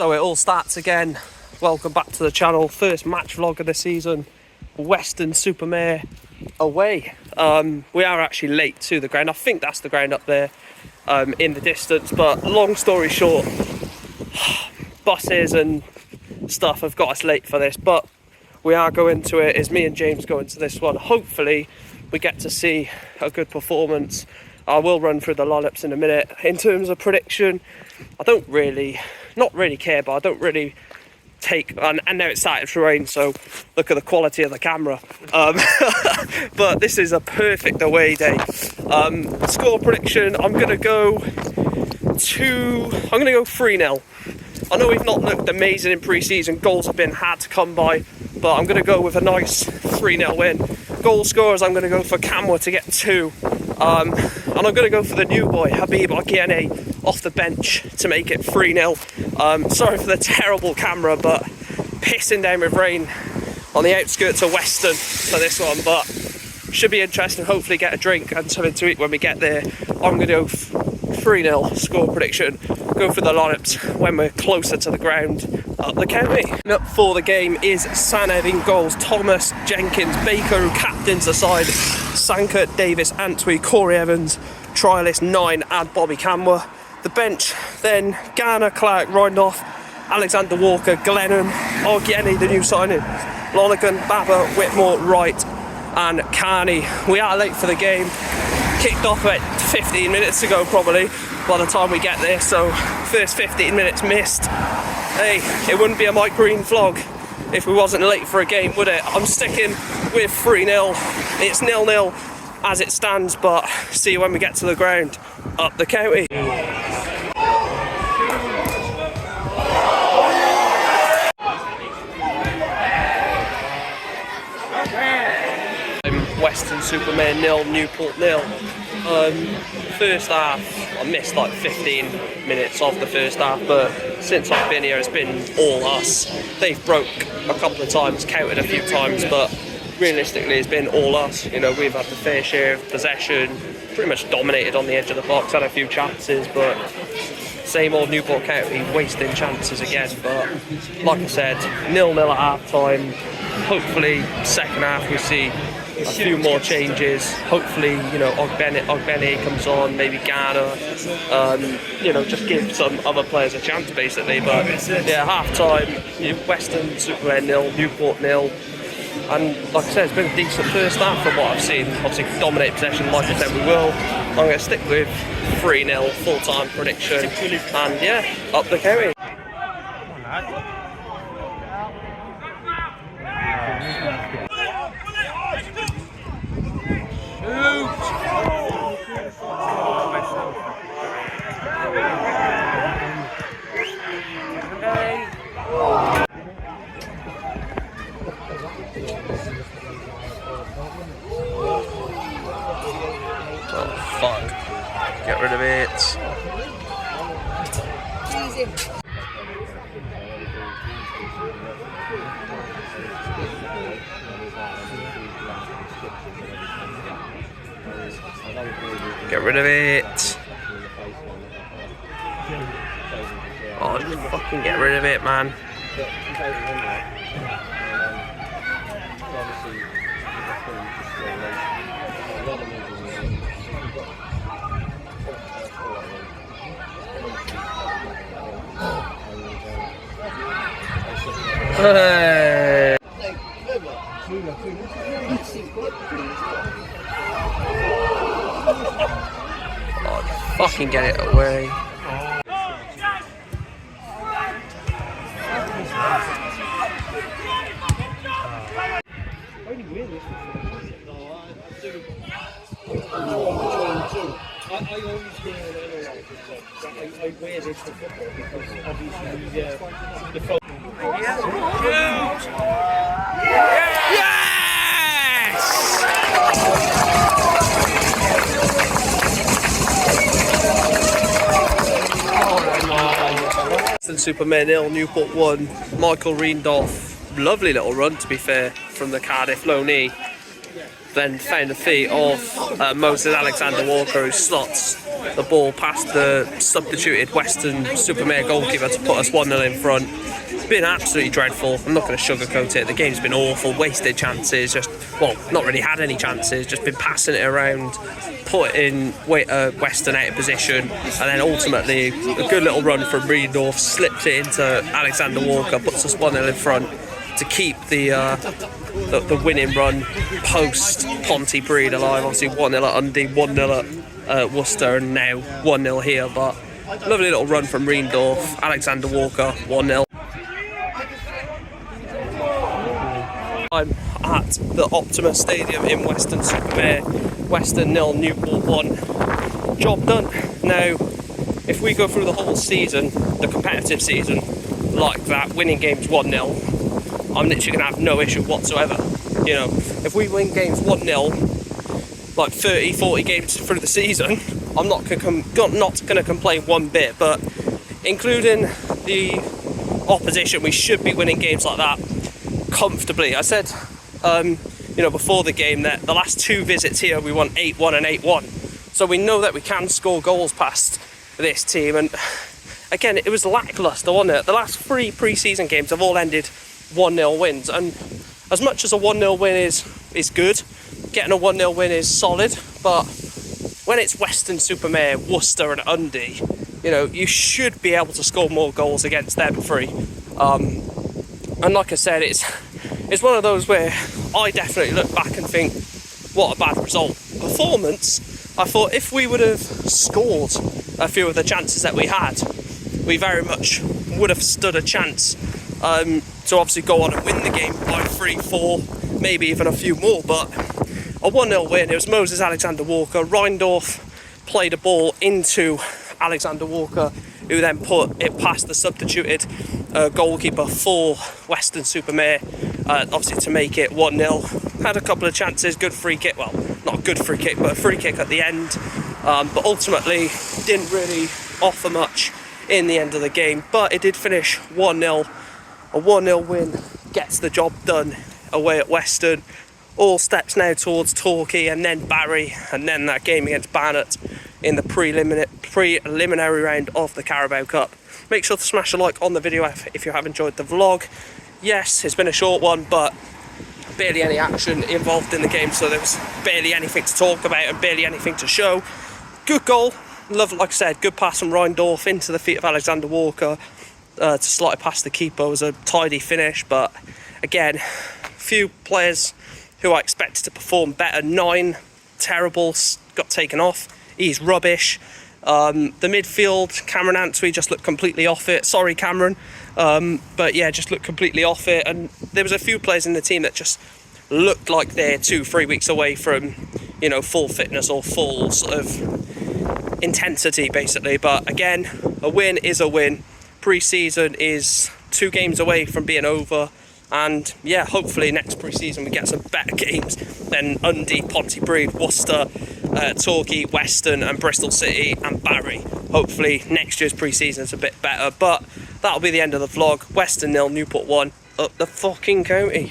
So it all starts again. Welcome back to the channel. First match vlog of the season. Weston Super Mare away. We are actually late to the ground. I think that's the ground up there in the distance. But long story short, buses and stuff have got us late for this. But we are going to it. It's me and James going to this one. Hopefully we get to see a good performance. I will run through the lineups in a minute. In terms of prediction, I don't really, not really care, but I don't really take, and now it's started to rain, so look at the quality of the camera. But this is a perfect away day. Score prediction, I'm gonna go 3-0. I know we've not looked amazing in pre-season, goals have been hard to come by, but I'm gonna go with a nice 3-0 win. Goal scorers, I'm gonna go for Camwa to get 2. And I'm going to go for the new boy, Habib Ogiene, off the bench to make it 3-0. Sorry for the terrible camera, but pissing down with rain on the outskirts of Weston for this one. But should be interesting, hopefully get a drink and something to eat when we get there. I'm going to go 3-0 score prediction, go for the lineups when we're closer to the ground up the county. Up for the game is Saned in goals, Thomas, Jenkins, Baker who captains the side, Sanka, Davis, Antwi, Corey Evans, Trialist, 9 and Bobby Camwa. The bench then Garner, Clark, Rindolph, Alexander Walker, Glennon, Ogiene, the new signing, Lonergan, Baba, Whitmore, Wright and Carney. We are late for the game. Kicked off at 15 minutes ago probably by the time we get there, so first 15 minutes missed. Hey, it wouldn't be a Mike Green vlog if we wasn't late for a game, would it? I'm sticking with 3-0. It's 0-0 as it stands, but see you when we get to the ground up the county. Weston Super Mare 0, Newport 0. First half, I missed like 15 minutes of the first half, but since I've been here, it's been all us. They've broke a couple of times, counted a few times, but realistically, it's been all us. You know, we've had the fair share of possession, pretty much dominated on the edge of the box, had a few chances, but same old Newport County wasting chances again. But like I said, 0-0 at half time. Hopefully, second half we see a few more changes. Hopefully, you know, Ogbene comes on, maybe Ghana, you know, just give some other players a chance basically. But yeah, half time, Weston Super Mare 0, Newport 0. And like I said, it's been a decent first half from what I've seen. Obviously, dominate possession, like I said, we will. I'm going to stick with 3-0 full-time prediction. And yeah, up the county. Oh fuck. Get rid of it. Get rid of it. Oh, just fucking get rid of it, man. Hey. Oh, fucking get it away. I wear this for football because obviously the phone. Weston Super Mare 0, Newport 1. Michael Rindolph, lovely little run to be fair from the Cardiff loanee. Then found the feet of Moses Alexander Walker, who slots the ball past the substituted Weston Supermare goalkeeper to put us 1-0 in front. It's been absolutely dreadful. I'm not going to sugarcoat it. The game's been awful, wasted chances, not really had any chances, just been passing it around, putting Weston out of position, and then ultimately a good little run from Reedorf slips it into Alexander Walker, puts us 1-0 in front to keep the winning run post Pontypridd alive. Obviously 1-0 at Undy, 1-0 at Worcester, and now 1-0 here. But lovely little run from Reendorf, Alexander Walker, 1-0. I'm at the Optima Stadium in Weston-super-Mare. Weston 0, Newport 1. Job done. Now, if we go through the whole season, the competitive season, like that, winning games 1-0, I'm literally going to have no issue whatsoever. You know, if we win games 1-0, like 30, 40 games through the season, I'm not going to complain one bit. But including the opposition, we should be winning games like that comfortably. I said, before the game that the last 2 visits here, we won 8-1 and 8-1. So we know that we can score goals past this team. And again, it was lacklustre, wasn't it? The last 3 pre-season games have all ended 1-0 wins, and as much as a 1-0 win is good, getting a 1-0 win is solid, but when it's Weston-super-Mare, Worcester and Undy, you should be able to score more goals against them free. And like I said, it's one of those where I definitely look back and think, what a bad result. Performance, I thought if we would have scored a few of the chances that we had, we very much would have stood a chance to obviously go on and win the game by 3-4, maybe even a few more. But a 1-0 win, it was Moses Alexander Walker. Reindorf played a ball into Alexander Walker, who then put it past the substituted goalkeeper for Weston-super-Mare, obviously to make it 1-0. Had a couple of chances, good free kick, well, not a good free kick, but a free kick at the end. But ultimately didn't really offer much in the end of the game. But it did finish 1-0. A 1-0 win gets the job done away at Weston. All steps now towards Torquay and then Barry, and then that game against Barnet in the preliminary round of the Carabao Cup. Make sure to smash a like on the video if you have enjoyed the vlog. Yes, it's been a short one, but barely any action involved in the game, so there was barely anything to talk about and barely anything to show. Good goal. Love, like I said, good pass from Reindorf into the feet of Alexander Walker to slide past the keeper. It was a tidy finish, but again, few players who I expected to perform better. 9, terrible, got taken off. He's rubbish. The midfield, Cameron Antwi just looked completely off it. Sorry, Cameron. But yeah, just looked completely off it. And there was a few players in the team that just looked like they're 2-3 weeks away from, full fitness or full sort of intensity, basically. But again, a win is a win. Pre-season is 2 games away from being over. And yeah, hopefully next pre-season we get some better games than Undy, Pontypridd, Worcester, Torquay, Weston and Bristol City and Barry. Hopefully next year's pre-season is a bit better. But that'll be the end of the vlog. Weston 0, Newport 1, up the fucking county.